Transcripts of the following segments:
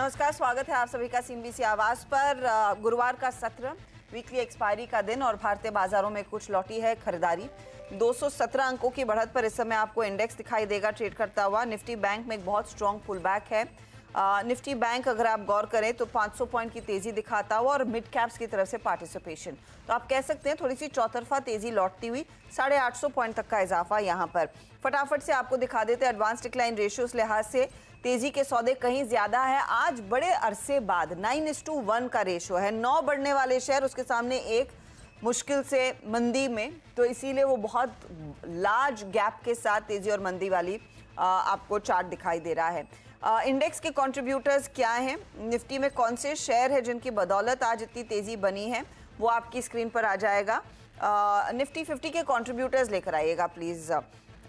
नमस्कार, स्वागत है आप सभी का सीएनबीसी आवाज पर। गुरुवार का सत्र, वीकली एक्सपायरी का दिन और भारतीय बाजारों में कुछ लौटी है खरीदारी। 217 अंकों की बढ़त पर इस समय आपको इंडेक्स दिखाई देगा ट्रेड करता हुआ। निफ्टी बैंक में एक बहुत स्ट्रॉन्ग पुल बैक है। निफ्टी बैंक अगर आप गौर करें तो 500 पॉइंट की तेजी दिखाता हुआ और मिड कैप्स की तरफ से पार्टिसिपेशन, तो आप कह सकते हैं थोड़ी सी चौतरफा तेजी लौटती हुई। 850 पॉइंट तक का इजाफा यहाँ पर। फटाफट से आपको दिखा देते हैं एडवांस डिक्लाइन रेशियो उस लिहाज से तेजी के सौदे कहीं ज्यादा है। आज बड़े अरसे बाद 9:1 का रेशियो है। 9 बढ़ने वाले शेयर, उसके सामने एक मुश्किल से मंदी में, तो इसीलिए वो बहुत लार्ज गैप के साथ तेजी और मंदी वाली आपको चार्ट दिखाई दे रहा है। इंडेक्स के कंट्रीब्यूटर्स क्या हैं, निफ्टी में कौन से शेयर है जिनकी बदौलत आज इतनी तेजी बनी है, वो आपकी स्क्रीन पर आ जाएगा। निफ्टी 50 के कंट्रीब्यूटर्स लेकर आइएगा please.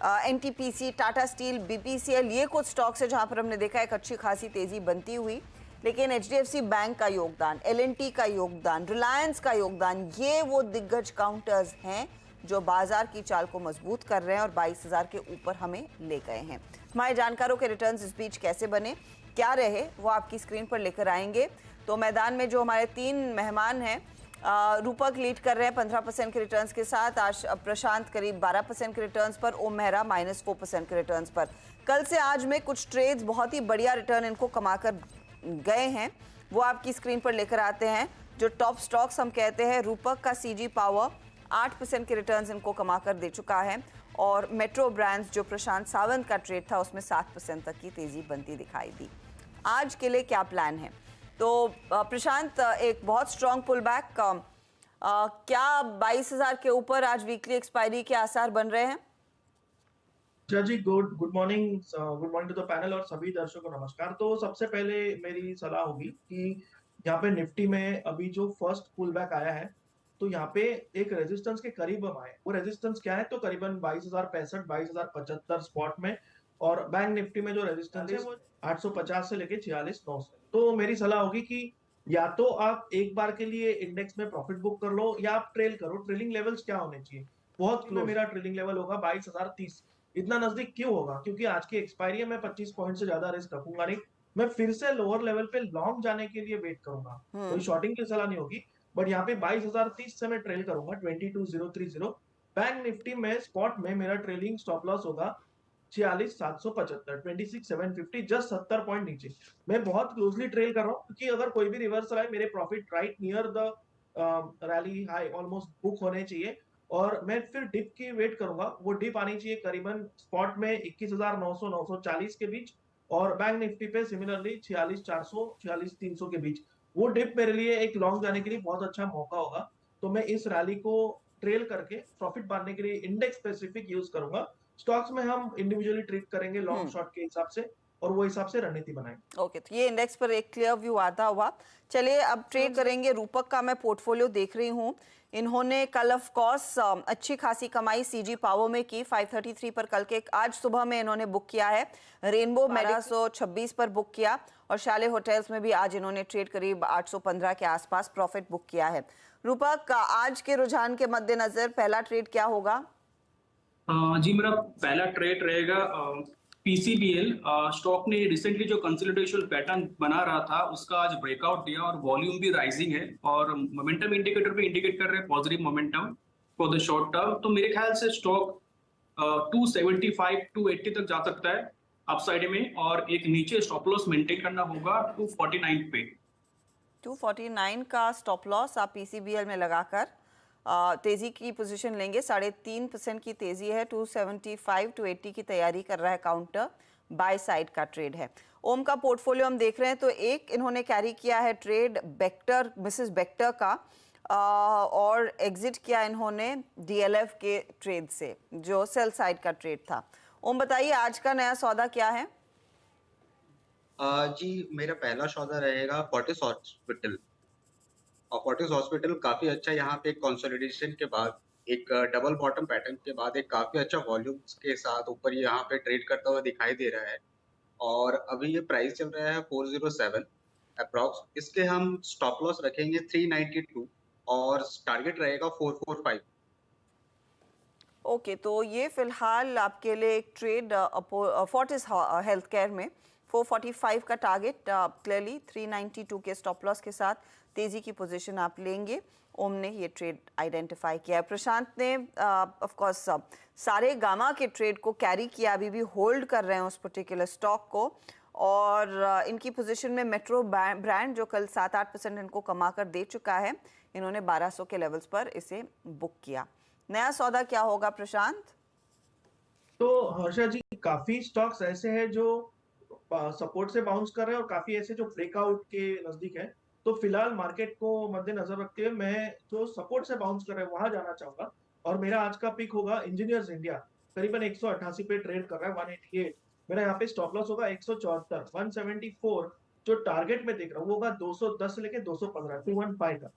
NTPC, Tata steel, BPCL, ये कुछ स्टॉक्स है जहां पर हमने देखा एक अच्छी खासी तेजी बनती हुई। लेकिन एचडीएफसी बैंक का योगदान, एलएनटी का योगदान, रिलायंस का योगदान, ये वो दिग्गज काउंटर्स हैं जो बाजार की चाल को मजबूत कर रहे हैं और 22,000 के ऊपर हमें ले गए हैं। हमारे जानकारों के रिटर्न्स इस बीच कैसे बने, क्या रहे, वो आपकी स्क्रीन पर लेकर आएंगे। तो मैदान में जो हमारे 3 मेहमान हैं, रूपक लीड कर रहे हैं 15% के रिटर्न्स के साथ, आज प्रशांत करीब 12% के रिटर्न्स पर, ओम मेहरा -4% के रिटर्न्स पर। कल से आज में कुछ ट्रेड्स बहुत ही बढ़िया रिटर्न इनको कमाकर गए हैं, वो आपकी स्क्रीन पर लेकर आते हैं। जो टॉप स्टॉक्स हम कहते हैं, रूपक का सीजी पावर 8% के रिटर्न्स इनको कमाकर दे चुका है और मेट्रो ब्रांड्स जो प्रशांत सावंत का ट्रेड था उसमें 7% तक की तेजी बनती दिखाई दी। आज के लिए क्या प्लान है? तो प्रशांत, एक बहुत स्ट्रॉन्ग पुल बैक, क्या 22,000 के ऊपर आज वीकली एक्सपायरी के आसार बन रहे हैं? जी, good morning to the panel और सभी दर्शकों को नमस्कार। तो सबसे पहले मेरी सलाह होगी कि यहाँ पे निफ्टी में अभी जो फर्स्ट पुल बैक आया है, तो यहाँ पे एक रेजिस्टेंस के करीब हम आए। वो रेजिस्टेंस क्या है? तो करीबन 22,065, 22,075 स्पॉट में, और बैंक निफ्टी में जो रेजिस्टेंस है वो 850 से लेके 46,900। तो मेरी सलाह होगी कि या तो आप एक बार के लिए इंडेक्स में प्रॉफिट बुक कर लो या आप ट्रेल करो। ट्रेलिंग लेवल्स क्या होने चाहिए? बहुत क्लोज मेरा ट्रेलिंग लेवल होगा 22,030। इतना नजदीक क्यों होगा? क्योंकि आज की एक्सपायरी है, मैं 25 पॉइंट से ज्यादा रिस्क रखूंगा नहीं। मैं फिर से लोअर लेवल पे लॉन्ग जाने के लिए वेट करूंगा। कोई शॉर्टिंग की सलाह नहीं होगी, बट यहाँ पे 22,030 से मैं ट्रेल करूंगा 22,030। बैंक निफ्टी में स्पॉट में मेरा ट्रेलिंग स्टॉप लॉस होगा 46,775, 26,750, जस्ट 70 पॉइंट नीचे। मैं बहुत क्लोजली ट्रेल कर रहा हूँ क्योंकि अगर कोई भी रिवर्सल आए, मेरे profit right near the rally high almost book होने चाहिए और मैं फिर डिप की वेट करूंगा। वो डिप आनी चाहिए करीबन स्पॉट में 21,900 940 के बीच और बैंक निफ्टी पे सिमिलरली 46,400 46,300 के बीच। वो डिप मेरे लिए एक लॉन्ग जाने के लिए बहुत अच्छा मौका होगा। तो मैं इस रैली को ट्रेल करके प्रॉफिट पाने के लिए इंडेक्स स्पेसिफिक यूज करूंगा। स्टॉक्स में हम इंडिविजुअली ट्रेड करेंगे लॉन्ग शॉर्ट के हिसाब से और वो हिसाब से रणनीति बनाएंगे। ओके, तो ये इंडेक्स पर एक क्लियर व्यू आता हुआ। चलिए अब ट्रेड करेंगे। रूपक का मैं पोर्टफोलियो देख रही हूँ, इन्होंने कल ऑफ कोर्स अच्छी खासी कमाई सीजी पावर में की। 533 पर कल के आज सुबह में इन्होंने बुक किया है। रेनबो 1226 पर बुक किया और शाले होटल्स में भी आज इन्होंने ट्रेड करीब 815 के आसपास प्रॉफिट बुक किया है। रूपक, आज के रुझान के मद्देनजर पहला ट्रेड क्या होगा? जी, मेरा पहला ट्रेड रहेगा पीसीबीएल। स्टॉक ने रिसेंटली जो कंसोलिडेशन पैटर्न बना रहा था उसका आज ब्रेकआउट दिया और वॉल्यूम भी राइजिंग है और मोमेंटम इंडिकेटर पे इंडिकेट कर रहे हैं positive momentum for the short term. तो मेरे ख्याल से स्टॉक 275 280 तक जा सकता है अपसाइड में और एक नीचे स्टॉप लॉस मेंटेन करना होगा 249 पे। 249 का स्टॉप लॉस आप पीसीबीएल में लगाकर तेजी की पोजीशन लेंगे। 3.5% की तेजी है। 275 280 की तैयारी कर रहा है काउंटर, बाय साइड का ट्रेड है। ओम का पोर्टफोलियो हम देख रहे हैं तो एक इन्होंने कैरी किया है ट्रेड बेक्टर, मिसेस बेक्टर का, और एग्जिट किया इन्होंने डीएलएफ के ट्रेड से जो सेल साइड का ट्रेड था। ओम बताइए आज का नया सौदा क्या है? जी, मेरा पहला सौदा रहेगा फोर्टिस हॉस्पिटल। और फोर्टिस हॉस्पिटल काफी अच्छा यहाँ पे कंसोलिडेशन के बाद एक डबल बॉटम पैटर्न के बाद एक काफी अच्छा वॉल्यूम्स के साथ ऊपर यहाँ पे ट्रेड करता हुआ दिखाई दे रहा है और अभी ये प्राइस चल रहा है 407 अप्रॉक्स। इसके हम स्टॉप लॉस रखेंगे 392 और टारगेट रहेगा 445। ओके, तो ये फिलहाल आपके लिए एक ट्रेड फोर्टिस हेल्थ केयर में 445 का टारगेट क्लियरली 392 के स्टॉप लॉस के साथ तेजी की पोजीशन आप लेंगे। ओम ने ये ट्रेड आइडेंटिफाई किया है। प्रशांत ने ऑफ कोर्स सारे गामा के ट्रेड को कैरी किया, अभी भी होल्ड कर रहे हैं उस पर्टिकुलर स्टॉक को, और इनकी पोजीशन में मेट्रो ब्रांड जो कल 7-8% इनको कमा कर दे चुका है, इन्होंने 1200 के लेवल्स पर इसे बुक किया। नया सौदा क्या होगा प्रशांत? तो हर्षा जी, काफी स्टॉक्स ऐसे हैं जो सपोर्ट से बाउंस कर रहे हैं और काफी ऐसे जो ब्रेकआउट के नजदीक है। तो फिलहाल मार्केट को मद्देनजर रखते हुए मैं जो सपोर्ट से बाउंस कर रहे हैं वहां जाना चाहूंगा, और मेरा आज का पिक होगा इंजीनियर्स इंडिया। करीबन 188 पे ट्रेड कर रहा है, 188। मेरा यहाँ पे स्टॉप लॉस होगा 174, 174। जो टारगेट में देख रहा हूँ वो होगा 210 से लेके 215, 215 का।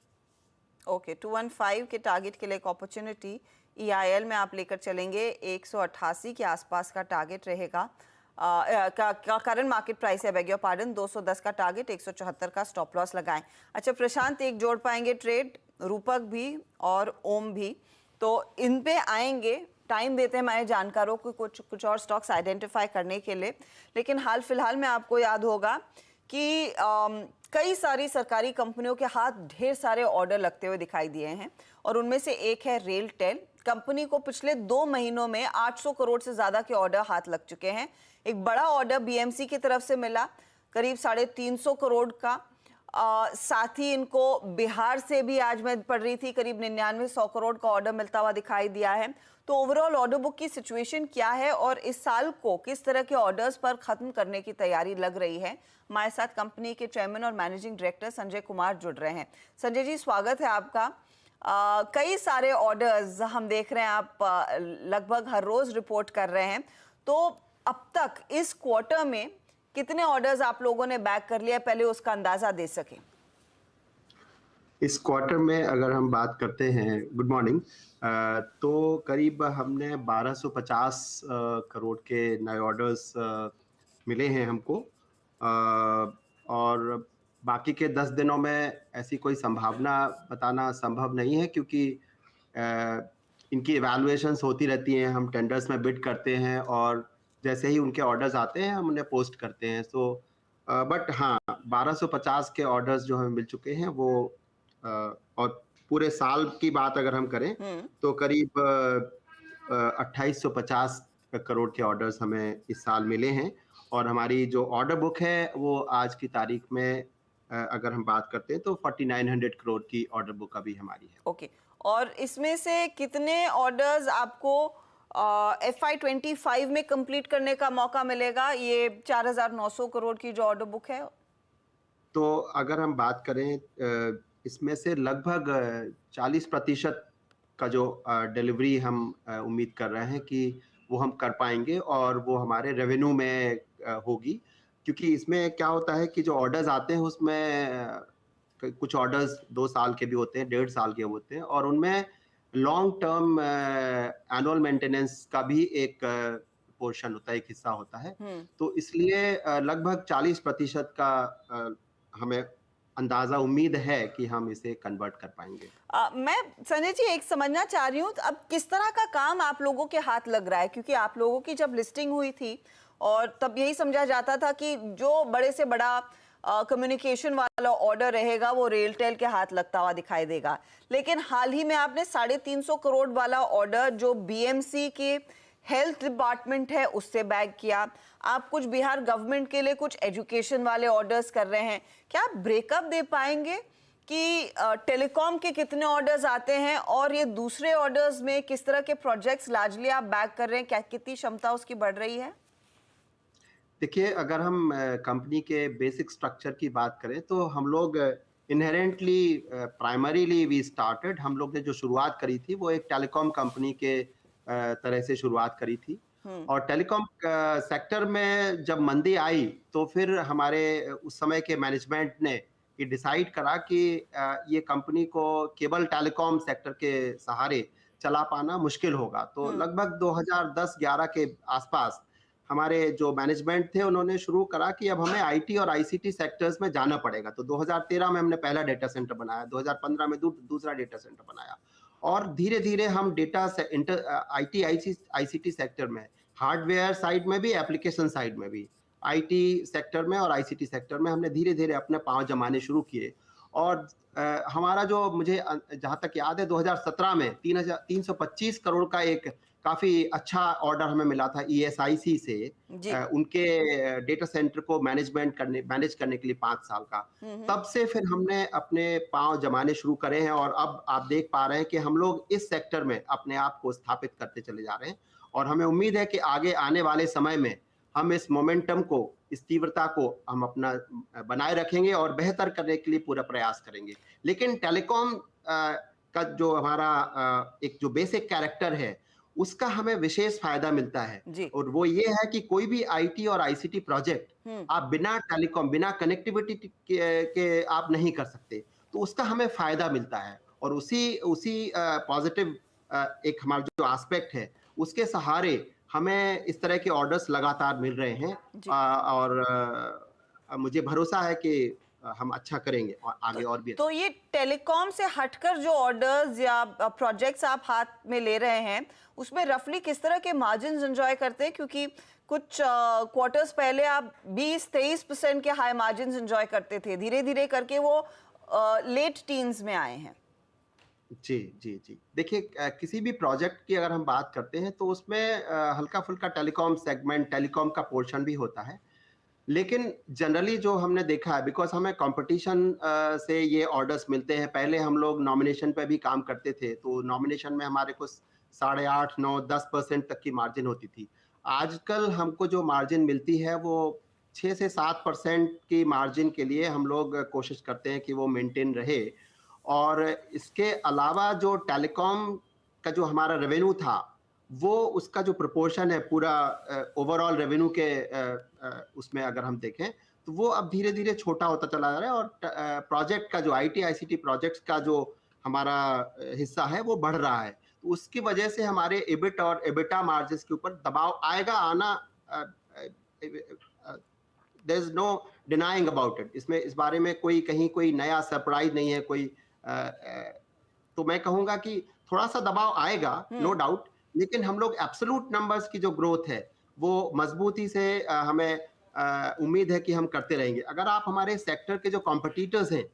ओके, 215 के टारगेट के लिए एक अपॉर्चुनिटी EIL में आप लेकर चलेंगे। 188 के आसपास का टारगेट रहेगा। करंट मार्केट प्राइस है, बेग योर पार्डन, 210 का टारगेट, 174 का स्टॉप लॉस लगाएं। अच्छा प्रशांत, एक जोड़ पाएंगे ट्रेड, रूपक भी और ओम भी, तो इन पे आएंगे। टाइम देते हैं हमारे जानकारों को कुछ और स्टॉक्स आइडेंटिफाई करने के लिए, लेकिन हाल फिलहाल में आपको याद होगा कि कई सारी सरकारी कंपनियों के हाथ ढेर सारे ऑर्डर लगते हुए दिखाई दिए हैं, और उनमें से एक है रेलटेल। कंपनी को पिछले 2 महीनों में 800 करोड़ से ज्यादा के ऑर्डर हाथ लग चुके हैं। एक बड़ा ऑर्डर BMC की तरफ से मिला करीब 350 करोड़ का। साथ ही इनको बिहार से भी, आज मैं पढ़ रही थी, करीब 99-100 करोड़ का ऑर्डर मिलता हुआ दिखाई दिया है। तो ओवरऑल ऑर्डर बुक की सिचुएशन क्या है और इस साल को किस तरह के ऑर्डर्स पर खत्म करने की तैयारी लग रही है? हमारे साथ कंपनी के चेयरमैन और मैनेजिंग डायरेक्टर संजय कुमार जुड़ रहे हैं। संजय जी, स्वागत है आपका। कई सारे ऑर्डर्स हम देख रहे हैं, आप लगभग हर रोज रिपोर्ट कर रहे हैं, तो अब तक इस क्वार्टर में कितने ऑर्डर्स आप लोगों ने बैक कर लिया, पहले उसका अंदाजा दे सकें। इस क्वार्टर में अगर हम बात करते हैं, गुड मॉर्निंग, तो करीब हमने 1250 करोड़ के नए ऑर्डर्स मिले हैं हमको, और बाकी के 10 दिनों में ऐसी कोई संभावना बताना संभव नहीं है, क्योंकि इनकी इवैल्यूएशंस होती रहती हैं। हम टेंडर्स में बिड करते हैं और जैसे ही उनके ऑर्डर्स आते हैं हम उन्हें पोस्ट करते हैं। सो बट हाँ, 1250 के ऑर्डर्स जो हमें मिल चुके हैं वो, और पूरे साल की बात अगर हम करें तो करीब 2850 करोड़ के ऑर्डर्स हमें इस साल मिले हैं। और हमारी जो ऑर्डर बुक है वो आज की तारीख में अगर हम बात करते हैं तो 4900 करोड़ की ऑर्डर बुक अभी हमारी है। ओके, और इसमें से कितने ऑर्डर्स आपको FY25 में कंप्लीट करने का मौका मिलेगा? ये 4900 करोड़ की जो ऑर्डर बुक है, तो अगर हम बात करें इसमें से लगभग 40% का जो डिलीवरी हम उम्मीद कर रहे हैं कि वो हम कर पाएंगे, और वो हमारे रेवेन्यू में होगी। क्योंकि इसमें क्या होता है कि जो ऑर्डर्स आते हैं उसमें कुछ ऑर्डर्स 2 साल के भी होते हैं, 1.5 साल के होते हैं, और उनमें लॉन्ग टर्म एनुअल मेंटेनेंस का भी एक पोर्शन होता है, एक हिस्सा होता है। तो इसलिए लगभग 40% का हमें अंदाजा उम्मीद है कि हम इसे कन्वर्ट कर पाएंगे। मैं संजय जी एक समझना चाह रही हूँ, अब किस तरह का काम आप लोगों के हाथ लग रहा है? क्योंकि आप लोगों की जब लिस्टिंग हुई थी और तब यही समझा जाता था कि जो बड़े से बड़ा कम्युनिकेशन वाला ऑर्डर रहेगा वो रेलटेल के हाथ लगता हुआ दिखाई देगा, लेकिन हाल ही में आपने 350 करोड़ वाला ऑर्डर जो BMC के हेल्थ डिपार्टमेंट है उससे बैग किया। आप कुछ बिहार गवर्नमेंट के लिए कुछ एजुकेशन वाले ऑर्डर्स कर रहे हैं। क्या आप ब्रेकअप दे पाएंगे कि टेलीकॉम के कितने ऑर्डर्स आते हैं और ये दूसरे ऑर्डर्स में किस तरह के प्रोजेक्ट्स लार्जली आप बैग कर रहे हैं? क्या कितनी क्षमता उसकी बढ़ रही है? देखिए, अगर हम कंपनी के बेसिक स्ट्रक्चर की बात करें तो हम लोग इनहेरेंटली प्राइमरीली वी स्टार्टेड, हम लोग ने जो शुरुआत करी थी वो एक टेलीकॉम कंपनी के तरह से शुरुआत करी थी। और टेलीकॉम सेक्टर में जब मंदी आई तो फिर हमारे उस समय के मैनेजमेंट ने ये डिसाइड करा कि ये कंपनी को केवल टेलीकॉम सेक्टर के सहारे चला पाना मुश्किल होगा। तो लगभग 2010-11 के आसपास हमारे जो मैनेजमेंट थे उन्होंने शुरू करा कि अब हमें IT और ICT सेक्टर्स में जाना पड़ेगा। तो 2013 में हमने पहला डेटा सेंटर बनाया, 2015 में दूसरा डेटा सेंटर बनाया, और धीरे धीरे हम डेटा IT ICT सेक्टर में हार्डवेयर साइड में भी, एप्लीकेशन साइड में भी आईटी सेक्टर में और आईसीटी सेक्टर में हमने धीरे-धीरे अपने पाँव जमाने शुरू किए और हमारा जो मुझे जहाँ तक याद है 2017 में 325 करोड़ का एक काफ़ी अच्छा ऑर्डर हमें मिला था ईएसआईसी से उनके डेटा सेंटर को मैनेज करने के लिए 5 साल का। तब से फिर हमने अपने पाँव जमाने शुरू करे हैं और अब आप देख पा रहे हैं कि हम लोग इस सेक्टर में अपने आप को स्थापित करते चले जा रहे हैं और हमें उम्मीद है कि आगे आने वाले समय में हम इस मोमेंटम को, इस तीव्रता को हम अपना बनाए रखेंगे और बेहतर करने के लिए पूरा प्रयास करेंगे। लेकिन टेलीकॉम का जो हमारा एक जो बेसिक कैरेक्टर है उसका हमें विशेष फायदा मिलता है और वो ये है कि कोई भी आईटी और आईसीटी प्रोजेक्ट आप बिना टेलीकॉम, बिना कनेक्टिविटी के आप नहीं कर सकते, तो उसका हमें फायदा मिलता है और उसी पॉजिटिव एक हमारा जो एस्पेक्ट है उसके सहारे हमें इस तरह के ऑर्डर्स लगातार मिल रहे हैं और मुझे भरोसा है कि हम अच्छा करेंगे और आगे और भी। तो ये टेलीकॉम से हटकर जो ऑर्डर्स या प्रोजेक्ट्स आप हाथ में ले रहे हैं उसमें रफली किस तरह के मार्जिन्स एंजॉय करते हैं, क्योंकि कुछ क्वार्टर्स पहले आप 20-23% के हाई मार्जिन्स एंजॉय करते थे, धीरे धीरे करके वो लेट टीन्स में आए हैं। जी देखिए, किसी भी प्रोजेक्ट की अगर हम बात करते हैं तो उसमें हल्का फुल्का टेलीकॉम सेगमेंट, टेलीकॉम का पोर्शन भी होता है, लेकिन जनरली जो हमने देखा है, बिकॉज हमें कंपटीशन से ये ऑर्डर्स मिलते हैं। पहले हम लोग नॉमिनेशन पे भी काम करते थे, तो नॉमिनेशन में हमारे को 8.5, 9, 10% तक की मार्जिन होती थी। आजकल हमको जो मार्जिन मिलती है वो 6 से 7% की मार्जिन के लिए हम लोग कोशिश करते हैं कि वो मेंटेन रहे। और इसके अलावा जो टेलीकॉम का जो हमारा रेवेन्यू था वो उसका जो प्रोपोर्शन है पूरा ओवरऑल रेवेन्यू के उसमें अगर हम देखें तो वो अब धीरे धीरे छोटा होता चला जा रहा है और प्रोजेक्ट का जो आईटी आईसीटी प्रोजेक्ट्स का जो हमारा हिस्सा है वो बढ़ रहा है, तो उसकी वजह से हमारे एबिट और एबिटा मार्जिन्स के ऊपर दबाव आएगा, आना there is no denying about it. इसमें इस बारे में कोई नया सरप्राइज नहीं है कोई। तो मैं कहूँगा कि थोड़ा सा दबाव आएगा, नो डाउट, लेकिन हम लोग एब्सोल्यूट नंबर्स की जो ग्रोथ है वो मजबूती से हमें उम्मीद है कि हम करते रहेंगे। अगर आप हमारे सेक्टर के जो कॉम्पिटिटर्स हैं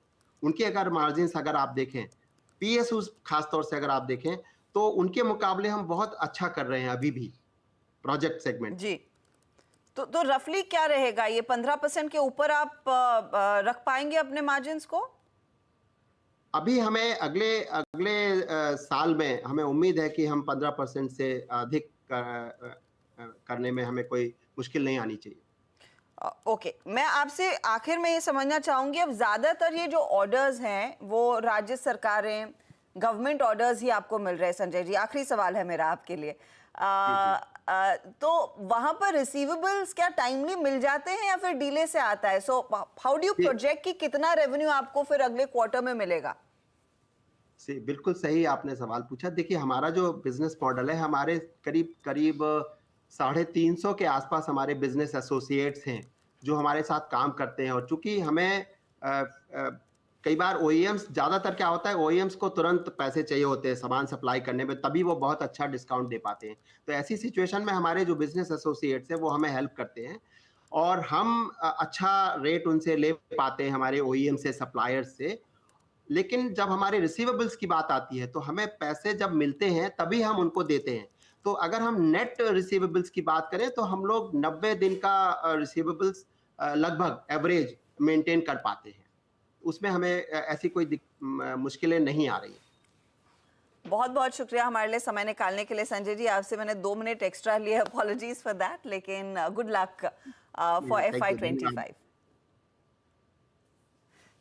उनके अगर मार्जिन्स अगर आप देखें, पीएसयू खासतौर से अगर आप देखें तो उनके मुकाबले हम बहुत अच्छा कर रहे हैं अभी भी प्रोजेक्ट सेगमेंट जी। तो रफली क्या रहेगा, ये 15% के ऊपर आप रख पाएंगे अपने मार्जिन्स को? अभी हमें अगले साल में हमें उम्मीद है कि हम 15% से अधिक करने में हमें कोई मुश्किल नहीं आनी चाहिए। ओके, मैं आपसे आखिर में ये समझना चाहूंगी, अब ज्यादातर ये जो ऑर्डर्स हैं वो राज्य सरकारें, गवर्नमेंट ऑर्डर्स ही आपको मिल रहे हैं। संजय जी, आखिरी सवाल है मेरा आपके लिए। तो वहां पर रिसीवेबल्स क्या टाइमली मिल जाते हैं या फिर डिले से आता है? So how do you project कि कितना रेवेन्यू आपको फिर अगले क्वार्टर में मिलेगा? बिल्कुल सही आपने सवाल पूछा। देखिए, हमारा जो बिजनेस मॉडल है, हमारे करीब 350 के आसपास हमारे बिजनेस एसोसिएट्स हैं जो हमारे साथ काम करते हैं और चूंकि हमें कई बार ओईएम्स, ज्यादातर क्या होता है, ओईएम्स को तुरंत पैसे चाहिए होते हैं सामान सप्लाई करने में, तभी वो बहुत अच्छा डिस्काउंट दे पाते हैं। तो ऐसी सिचुएशन में हमारे जो बिजनेस एसोसिएट्स हैं वो हमें हेल्प करते हैं और हम अच्छा रेट उनसे ले पाते हैं, हमारे ओईएम से, सप्लायर्स से। लेकिन जब हमारे रिसीवेबल्स की बात आती है तो हमें पैसे जब मिलते हैं तभी हम उनको देते हैं। तो अगर हम नेट रिसीवेबल्स की बात करें तो हम लोग 90 दिन का रिसीवेबल्स लगभग एवरेज मेंटेन कर पाते हैं, उसमें हमें ऐसी कोई मुश्किलें नहीं आ रही। बहुत बहुत शुक्रिया हमारे लिए समय निकालने के लिए संजय जी। आपसे मैंने 2 मिनट एक्स्ट्रा लिए, अपॉलॉजीज फॉर दैट, लेकिन गुड लक फॉर FY25।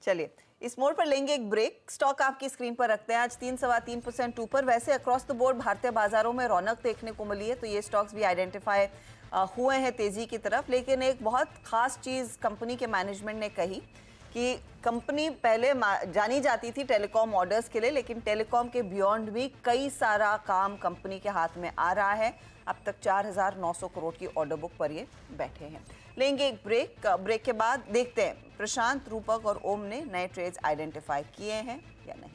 चलिए, इस मोड़ पर लेंगे एक ब्रेक। स्टॉक आपकी स्क्रीन पर रखते हैं। आज 3-3.25% ऊपर। वैसे अक्रॉस द बोर्ड भारतीय बाजारों में रौनक देखने को मिली है, तो ये स्टॉक्स भी आइडेंटिफाई हुए हैं तेजी की तरफ। लेकिन एक बहुत खास चीज कंपनी के मैनेजमेंट ने कही कि कंपनी पहले जानी जाती थी टेलीकॉम ऑर्डर्स के लिए, लेकिन टेलीकॉम के बियॉन्ड भी कई सारा काम कंपनी के हाथ में आ रहा है। अब तक 4,900 करोड़ की ऑर्डर बुक पर ये बैठे हैं। लेंगे एक ब्रेक। ब्रेक के बाद देखते हैं प्रशांत, रूपक और ओम ने नए ट्रेड्स आइडेंटिफाई किए हैं या नहीं।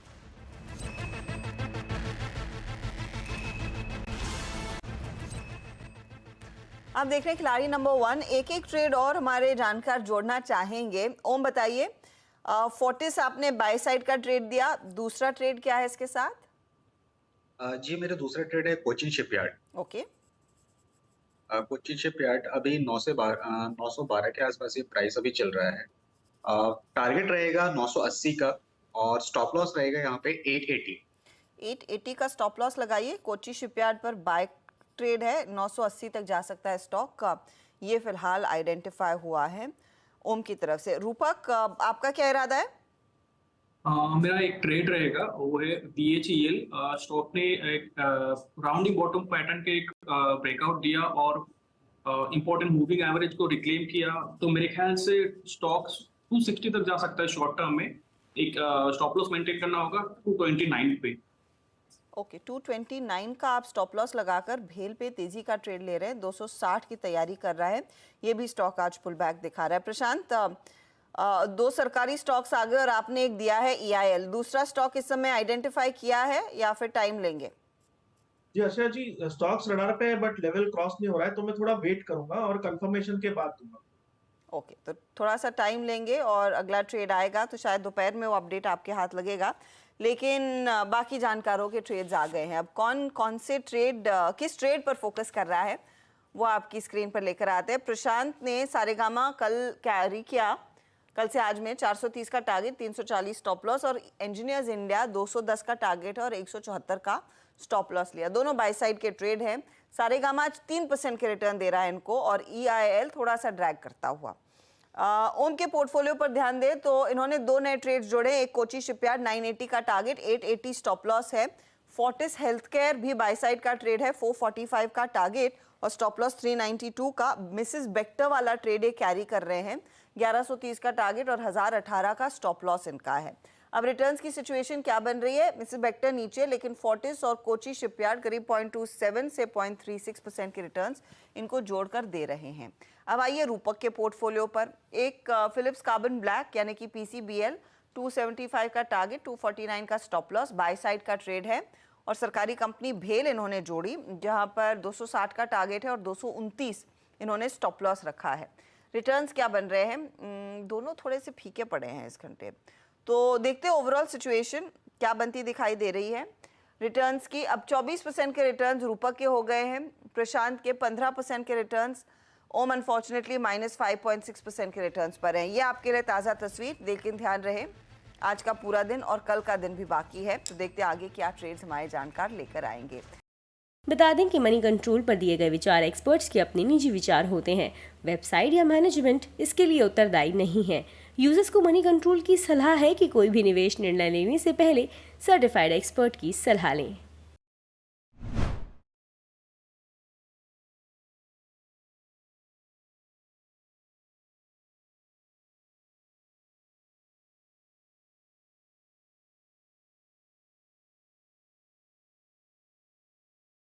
आप देख रहे हैं खिलाड़ी नंबर 1। एक एक ट्रेड और हमारे जानकार जोड़ना चाहेंगे। ओम बताइए, फोर्टिस आपने बाय साइड का ट्रेड दिया, दूसरा ट्रेड क्या है इसके साथ? जी मेरा दूसरा ट्रेड है Cochin shipyard. Okay, Cochin shipyard अभी 912 के आसपास ये प्राइस अभी चल रहा है। टारगेट रहेगा 980 का और स्टॉप लॉस रहेगा यहाँ पे 880। 880 का स्टॉप लॉस लगाइए। कोची शिपयार्ड पर बाय ट्रेड है, 980 तक जा सकता है स्टॉक का, ये फिलहाल आइडेंटिफाई हुआ है ओम की तरफ से। रूपक, आपका क्या इरादा है? मेरा एक ट्रेड रहेगा, वो है BHEL। स्टॉक ने एक राउंडिंग बॉटम पैटर्न के एक ब्रेकआउट दिया और इंपॉर्टेंट मूविंग एवरेज को रिक्लेम किया, तो मेरे ख्याल से स्टॉक 260 तक जा सकता है शॉर्ट टर्म में। एक स्टॉप लॉस मेंटेन करना होगा 229 पे। ओके, 229 का आप स्टॉप लॉस लगाकर भेल पे तेजी का ट्रेड ले रहे हैं। 260 की तैयारी कर रहा है, ये भी स्टॉक आज पुल बैक दिखा रहा है। प्रशांत, दो सरकारी स्टॉक्स आ गए और आपने एक दिया है EIL, दूसरा स्टॉक इस समय आइडेंटिफाई किया है या फिर टाइम लेंगे? जी अर्षा जी, स्टॉक्स रडार पे है बट लेवल क्रॉस नहीं हो रहा है, तो मैं थोड़ा वेट करूंगा और कंफर्मेशन के बाद दूंगा। ओके, तो थोड़ा सा टाइम लेंगे और अगला ट्रेड आएगा तो शायद दोपहर में वो अपडेट आपके हाथ लगेगा। लेकिन बाकी जानकारों के ट्रेड्स आ गए हैं। अब कौन कौन से ट्रेड, किस ट्रेड पर फोकस कर रहा है वो आपकी स्क्रीन पर लेकर आते हैं। प्रशांत ने सारेगामा कल कैरी किया, कल से आज में 430 का टारगेट, 340 स्टॉप लॉस, और इंजीनियर्स इंडिया 210 का टारगेट और 174 का स्टॉप लॉस लिया। दोनों बाय साइड के ट्रेड हैं। सारेगामा आज 3% के रिटर्न दे रहा है इनको और EIL थोड़ा सा ड्रैग करता हुआ। ओम के पोर्टफोलियो पर ध्यान दें तो इन्होंने दो नए ट्रेड्स जोड़े। एक कोची शिपयार्ड 980 का टारगेट, 880 स्टॉप लॉस है। फोर्टिस हेल्थ केयर भी बाय साइड का ट्रेड है, 445 का टारगेट और स्टॉप लॉस 392 का। मिसेस बेक्टर वाला ट्रेड ये कैरी कर रहे हैं, 1130 का टारगेट और 1018 का स्टॉप लॉस इनका है। अब रिटर्न्स की सिचुएशन क्या बन रही है? मिसेस बेक्टर नीचे, लेकिन फोर्टिस और कोची शिपयार्ड करीब 0.27 से 0.36% के रिटर्न्स इनको जोड़कर दे रहे हैं। अब आइए रूपक के पोर्टफोलियो पर। एक फिलिप्स कार्बन ब्लैक यानी कि PCBL, 275 का टारगेट, 249 का स्टॉप लॉस, बाय साइड का ट्रेड है। और सरकारी कंपनी भेल इन्होंने जोड़ी, जहां पर 260 का टारगेट है और 229 इन्होंने स्टॉप लॉस रखा है। रिटर्न्स क्या बन रहे हैं? दोनों थोड़े से फीके पड़े हैं इस घंटे, तो देखते हैं ओवरऑल सिचुएशन क्या बनती दिखाई दे रही है रिटर्न्स की। अब 24% के रिटर्न्स रूपक के हो गए हैं, प्रशांत के 15% के रिटर्न्स, ओम अनफॉर्चुनेटली -5.6% के रिटर्न्स पर हैं। ये आपके लिए ताज़ा तस्वीर, लेकिन ध्यान रहे आज का पूरा दिन और कल का दिन भी बाकी है, तो देखते हैं आगे क्या ट्रेड्स हमारे जानकार लेकर आएंगे। बता दें कि मनी कंट्रोल पर दिए गए विचार एक्सपर्ट्स के अपने निजी विचार होते हैं। वेबसाइट या मैनेजमेंट इसके लिए उत्तरदायी नहीं है। यूजर्स को मनी कंट्रोल की सलाह है कि कोई भी निवेश निर्णय लेने से पहले सर्टिफाइड एक्सपर्ट की सलाह लें।